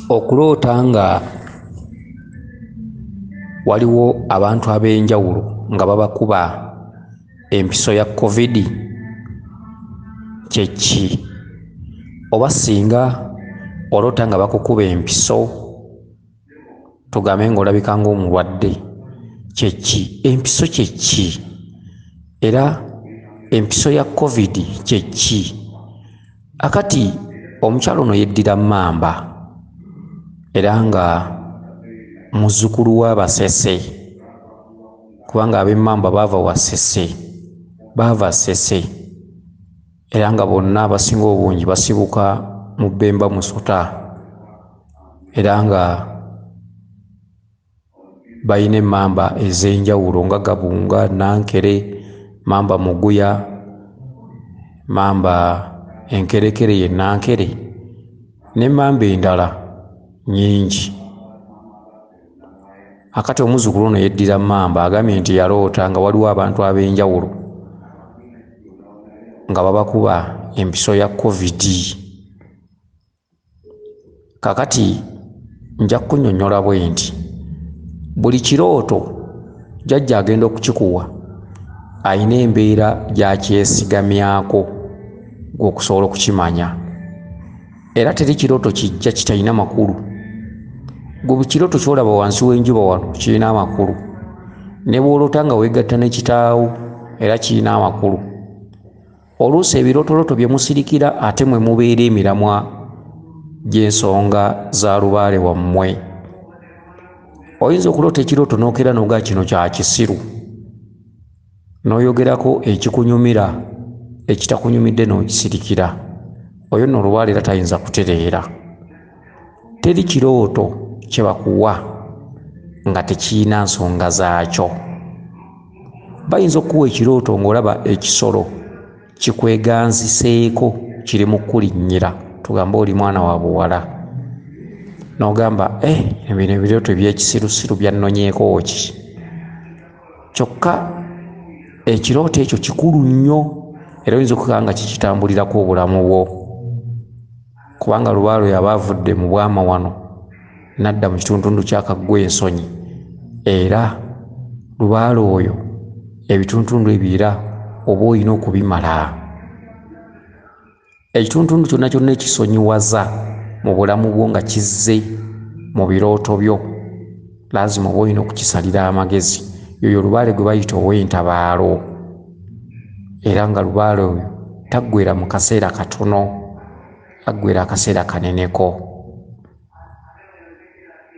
Okuloota nga waliwo abantu ab'enjawulo nga babakuba empiso ya COVID kye ki? Oba singa oloota nga bakukuba empiso tugambe ng'olabika ng'omulwadde kye ki? Empiso kye ki? Era empiso ya COVID kye ki? Akati omukyalo ono yeddira Mamba era nga muzzukulu w'Abasese kubanga ab'Emmamba baava Ssese era nga bonna abasinga obungi basibuka mu Bemba Musota era nga bayina emmamba ez'enjawulo nga Gabunga, Nankere, Mamba Muguya, Mamba Enkerekere ye Nankere n'emmamba endala nnyingi. Akati omuzzukulu ono yeddira Mamba agambye nti yaloota nga waliwo abantu ab'enjawulo nga babakuba empiso ya COVID. Kakati nja kunnyonnyola bwe nti buli kirooto jjajja agenda okukikuwa ayina embeera gy'akyesigamyako gw'okusobola okukimanya era teri kirooto kijja kitalina makulu. Gwe kirooto ky'olaba wansi w'enjuba wano kirina amakulu, ne bw'oloota nga weegatta ne kitaawo era kirina amakulu. Oluusi ebirootolooto bye musirikira ate mwe mubeera emiramwa gy'ensonga za lubaale wammwe. Oyinza okuloota ekirooto n'okeera n'ogaa kino kya kisiru, n'oyogerako ekikunyumira, ekitakunyumidde n'okisirikira. Oyo nno olubaale era tayinza kutereera. Teri kirooto kye bakuwa nga tekirina nsonga zaakyo. Bayinza okukuwa ekirooto ng'olaba ekisolo kikweganziseeko kiri mu kulinnyira, tugambe oli mwana wa buwala, n'ogamba bino ebirooto eby'ekisirusiru byannonyeeko ki? Kyokka ekirooto ekyo kikulu nnyo era oyinza okukanga nga kikitambulirako obulamu bwo kubanga lubaale oyo aba avudde mu bwama wano n'adda mu kitundu kya Kaggwa Ensonyi era lubaale oyo ebitundu ebirala oba olina okubimala. Ekitundu kyonna kyonna ekisonyiwaza mu bulamu bwo nga kizze mu birooto byo lazima oba olina okukisalira amagezi. Yoyo lubaale gwe bayita ow'entabaalo era nga lubaale oyo taggweera mu kaseera katono, aggweera akaseera kaneneko.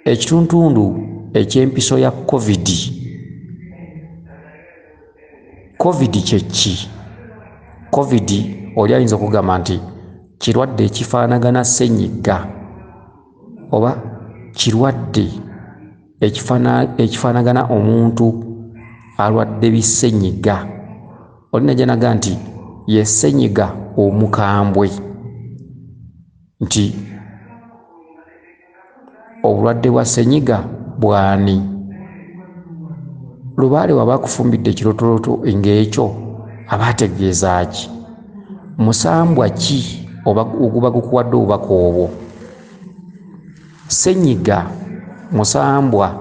Ekitundu eky'empiso ya COVID kye ki? COVID oli ayinza okugamba nti kirwadde ekifaanagana ssenyiga oba kirwadde ekifaanagana omuntu alwadde bissenyiga. Oli najja naga nti ye ssenyiga omukambwe, nti obulwadde bwa ssenyiga bwani? Lubaale waba akufumbidde ekirootolooto ng'ekyo aba ategeeza ki? Musambwa ki oba oguba gukuwadde obubaka obwo? Ssenyiga musambwa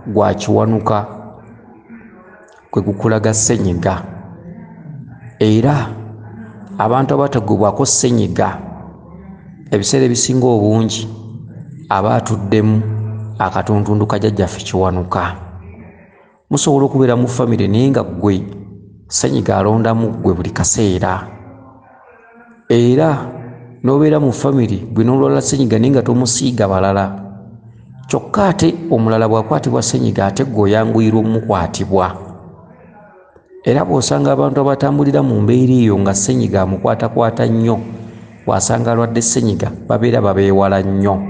gwa kiwanuka kwe gukulaga ssenyiga era abantu abatagobwako ssenyiga ebiseera ebisinga obungi aba atuddemu akatuntundu kajjajjaffe kiwanuka. Musobola okubeera mu famire naye nga ggwe ssenyiga alondamu ggwe buli kaseera era n'obeera mu famire gwe n'olwala ssenyiga naye nga tomusiiga balala, kyokka ate omulala bw'akwatibwa ssenyiga ate ggwe oyanguyirwa omukwatibwa. Era bw'osanga abantu abatambulira mu mbeera eyo nga ssenyiga amukwatakwata nnyo, bw'asanga alwadde ssenyiga babeera babeewala nnyo.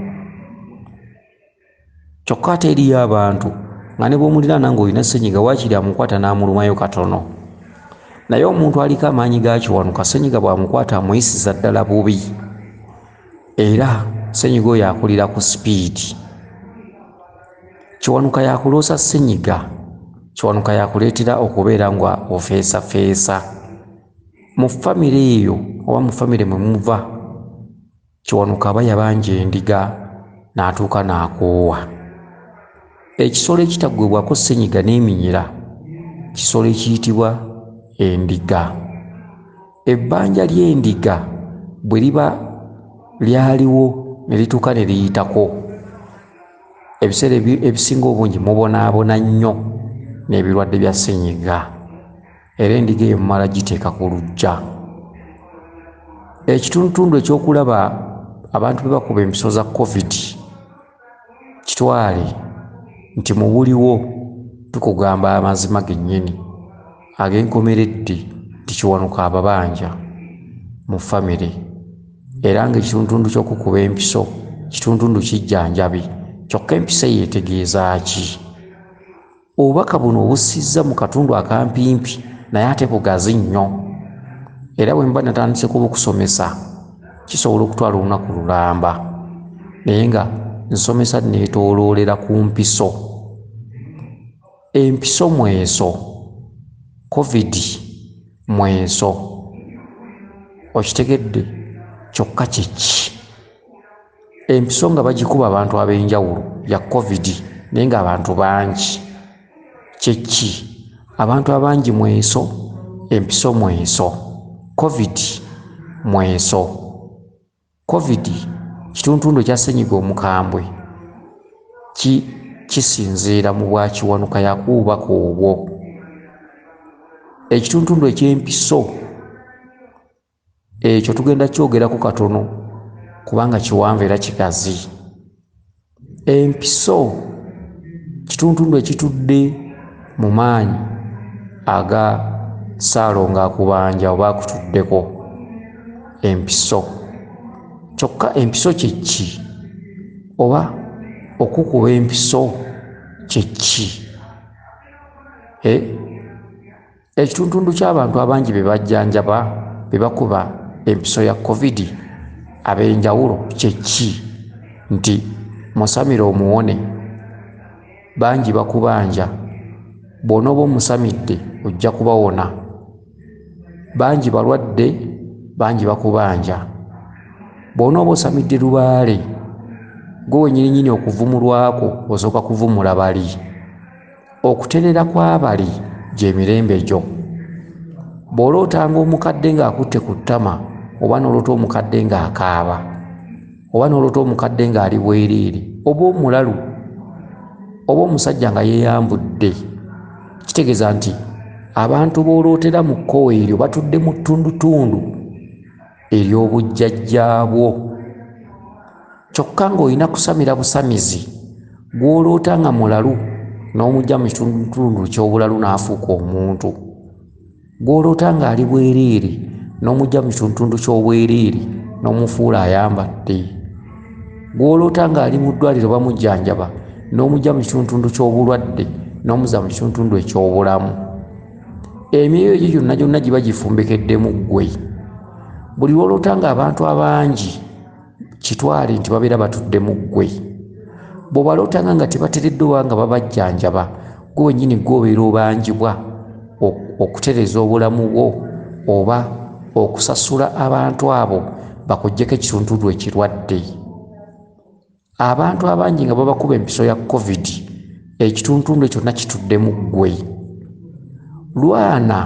Kyokka ate eriyo abantu nga ne bw'omuliraana ng'olina ssenyiga waakiri amukwata n'amulumayo katono, naye omuntu aliko amaanyi ga kiwanuka ssenyiga bw'amukwata amuyisiza ddala bubi era ssenyiga oyo akulira ku sipiidi. Kiwanuka yakuloosa ssenyiga, kiwanuka yakuleetera okubeera nga ofeesafeesa mu famire eyo oba mu famire mwe muva. Kiwanuka aba yabanja endiga n'atuuka n'akoowa. Ekisolo ekitaggwebwako ssenyiga n'eminyira kisolo ekiyitibwa endiga. Ebbanja ly'endiga bwe liba lyaliwo ne lituuka ne liyitako, ebiseera ebisinga obungi mubonaabona nnyo n'ebirwadde bya ssenyiga, era endiga eyo mumala giteeka ku luggya. Ekitundutundu ekyokulaba abantu be bakuba empiso za COVID kitwale nti mu buliwo tukugamba amazima gennyini ag'enkomeredde nti Kiwanuka ababanja mu famire, era ng'ekitundutundu ky'okukuba empiso kitundutundu kijjanjabi, kyokka empisa yeetegeeza ki? Obubaka buno obussizza mu katundu akampimpi naye ate bugazi nnyo, era bwe mba natandise kuba okusomesa kisobola okutwala olunaku lulamba, naye nga nsomesa neetooloolera ku mpiso. Empiso mweso, COVID mweso, okitegedde? Kyokka kye ki? Empiso nga bagikuba abantu ab'enjawulo ya COVID naye ng'abantu bangi, kye ki? Abantu abangi mweso, empiso mweso, COVID mweso. COVID kitundutundu ekya ssenyiga omukambwe kisinziira mu bwa Kiwanuka yakuubaka obwo. Ekitundutundu eky'empiso ekyo tugenda kyogerako katono kubanga kiwanvu era kigazi. Empiso kitundutundu ekitudde mu maanyi aga Ssaalongo akubanja oba akutuddeko. Empiso kyokka empiso kye ki? Oba okukuba empiso kye ki? Ekitundutundu ky'abantu abangi be bajjanjaba be bakuba empiso ya COVID ab'enjawulo kye ki? Nti musamire omuwone, bangi bakubanja, bw'onooba omusamidde ojja kubawona. Bangi balwadde, bangi bakubanja. Bw'onooba osamidde lubaale, gwe wennyininyini okuvumulwako osooka kuvumula bali. Okuterera kw'abali gy'emirembe gyo. Bw'olootanga omukadde ng'akutte ku ttama, oba n'oloota omukadde ng'akaaba, oba n'oloota omukadde ng'ali bwereere, oba omulalu, oba omusajja nga yeeyambudde, kitegeeza nti abantu b'olootera mu kkowe eryo batudde mu ttundutundu ery'obujjajjaabwo. Kyokka ng'olina kusamira busamizi, gw'oloota nga mulalu n'omujja mu kitundutundu ky'obulalu n'afuuka omuntu, gw'oloota ng'ali bwereere n'omujja mu kitundutundu ky'obwereere n'omufuula ayambadde, gw'oloota ng'ali mu ddwaliro bamujjanjaba n'omujja mu kitundutundu ky'obulwadde n'omuzza mu kitundutundu eky'obulamu. Emyoyo egyo gyonna gyonna giba gifumbekeddemu ggwe. Buli lw'oloota ng'abantu abangi kitwale nti babeera batudde mu ggwe. Bw'obalootanga nga tebateredde oba nga babajjanjaba, gwe wennyini gw'obeera obanjibwa okutereeza obulamu bwo oba okusasula abantu abo bakuggyeko ekitundutundu ekirwadde. Abantu abangi nga babakuba empiso ya COVID, ekitundutundu ekyo kyonna kitudde mu ggwe. Lwana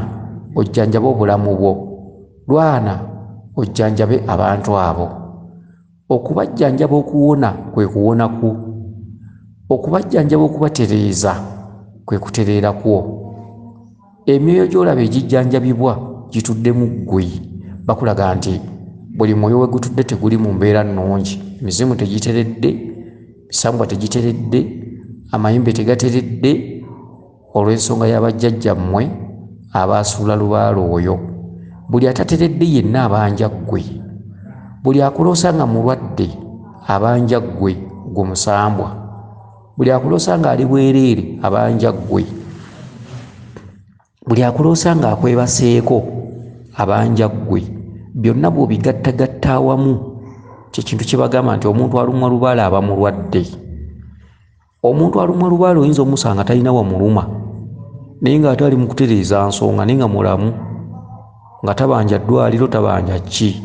ojjanjabe obulamu bwo, lwana ojjanjabe abantu abo. Okubajjanjaba okuwona kwe kuwona kwo, okubajjanjaba okubatereeza kwe kutereera kwo. Emyoyo gy'olaba egijjanjabibwa gitudde mu ggwe. Bakulaga nti buli mwoyo we gutudde teguli mu mbeera nnungi. Emizimu tegiteredde, emisambwa tegiteredde, amayimbe tegateredde, olw'ensonga y'abajjajjammwe abaasuula lubaale oyo. Buli atateredde yenna abanja ggwe. Buli akuloosa nga mulwadde abanja ggwe, gwe musambwa. Buli akuloosa nga ali bwereere abanja ggwe. Buli akuloosa nga akwebaseeko abanja ggwe. Byonna bw'obigattagatta awamu, kye kintu kye bagamba nti omuntu alumwa lubaale aba mulwadde. Omuntu alumwa lubaale oyinza omusanga talina wamuluma, naye ng'ate ali mu kutereeza nsonga naye nga mulamu, nga tabanja ddwaliro tabanja ki.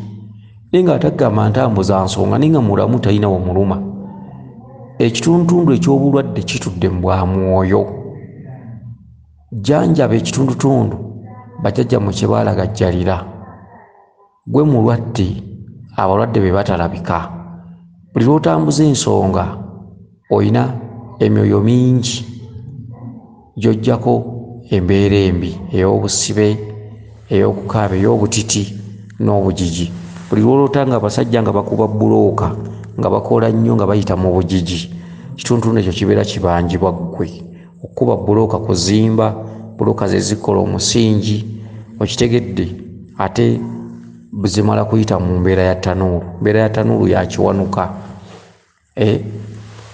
nenga atagamba ntambuza nsonga nenga mulamu talina wamuluma. Ekitundutundu eky'obulwadde kitudde mu bwa mwoyo. Jjanjaba ekitundutundu bajjajja mu kye baalagajjalira. Gwe mulwadde, abalwadde be batalabika. Buli lw'otambuza ensonga oyina emyoyo mingi gy'ojjako embeera embi ey'obusibe, ey'okukaaba, ey'obutiti n'obujiji. Buli lw'olotanga abasajja nga bakuba bbulooka nga bakola nnyo nga bayita mu bujiji, ekitundutundu ekyo kibeera kibanjibwa ggwe. Okukuba bbulooka kuzimba, bbulooka ze zikola omusingi, okitegedde. Ate zimala kuyita mu mbeera ya ttanuulu. Embeera ya ttanuulu ya kiwanuka.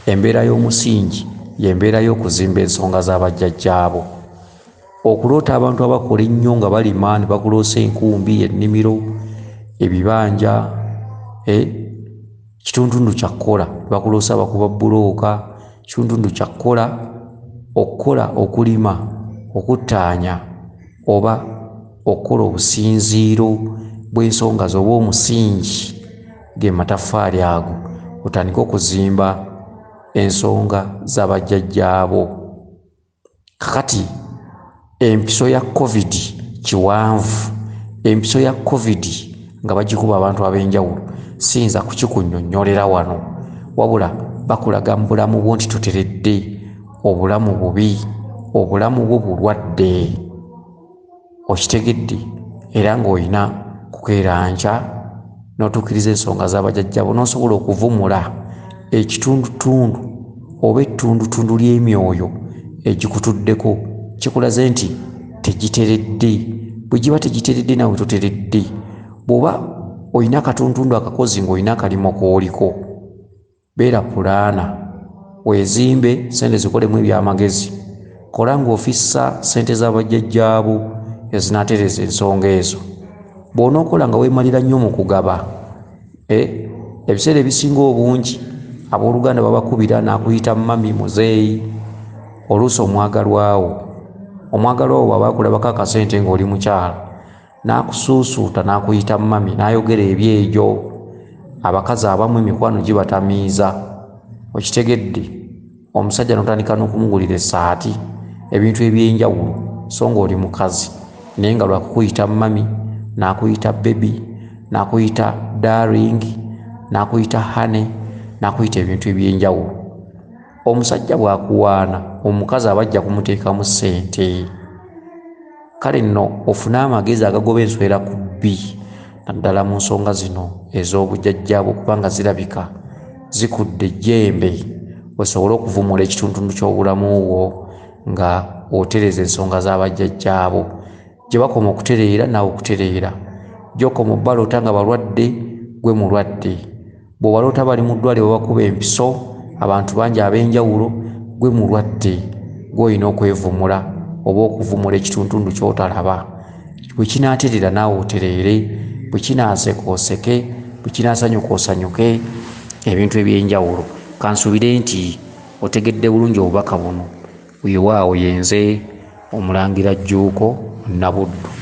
Embeera y'omusingi y'embeera y'okuzimba ensonga z'abajjajjaabo. Okuloota abantu abakola ennyo nga balima ne bakuloosa enkumbi, ennimiro, ebibanja, kitundutundu kyakkola. Bakuloosa bakuba bbulooka, kitundutundu kyakkola okukola okulima, okuttaanya oba okukola obusinziiro bw'ensonga zo oba omusingi ge mataffaali ago, otandike okuzimba ensonga z'abajjajjaabo. Kakati empiso ya COVID kiwanvu. Empiso ya COVID nga bagikuba abantu ab'enjawulo siyinza kukikunnyonnyolera wano, wabula bakulaga mu bulamu bwo nti toteredde, obulamu bubi, obulamu bwo bulwadde. Okitegedde? Era ng'olina kukeera nkya n'otuukiriza ensonga z'abajjajjaabo n'osobola okuvumula ekitundutundu oba ettundutundu ly'emyoyo egikutuddeko. Kikulaze nti tegiteredde. Bwe giba tegiteredde nawe toteredde. Bw'oba olina akatundutundu akakozi ng'olina akalimo k'oliko, beera pulaana, weezimbe, sente zikolemu ebyamagezi. Kola ng'ofissa sente z'abajjajjaabo ezinaatereza ensonga ezo. Bw'onookola nga weemalira nnyo mu kugaba, ebiseera ebisinga obungi abooluganda babakubira n'akuyita mami, muzeeyi, oluusi omwagalwawo bw'aba akulabako akasente ng'oli mukyala n'akusuusuuta n'akuyita mami n'ayogera ebyegyo. Abakazi abamu emikwano gibatamiiza, okitegedde? Omusajja n'otandika n'okumugulira essaati, ebintu eby'enjawulo so ng'oli mukazi, naye nga lwakukuyita mami n'akuyita bebi, n'akuyita darling, n'akuyita hane, n'akuyita ebintu eby'enjawulo. Omusajja bw'akuwaana, omukazi aba ajja kumuteekamu ssente. Kale nno ofune amagezi agagoba enswera ku bbi, naddala mu nsonga zino ez'obujjajjaabo, kubanga zirabika zikudde ejjembe, osobole okuvumula ekitundutundu ky'obulamu bwo nga otereza ensonga z'abajjajjaabo. Gye bakoma okutereera naawe okutereera. Gy'okoma obbaloota nga balwadde, gwe mulwadde. Bw'obaloota bali mu ddwaliro babakuba empiso, abantu bangi ab'enjawulo, gwe mulwadde. Gwe olina okwevumula oba okuvumula ekitundutundu ky'otalaba. Bwe kinaaterera naawe otereere, bwe kinaaseka oseke, bwe kinaasanyuka osanyuke, ebintu eby'enjawulo. Kansuubire nti otegedde bulungi obubaka buno. Weewaawo yenze Omulangira Jjuuko Nabuddu.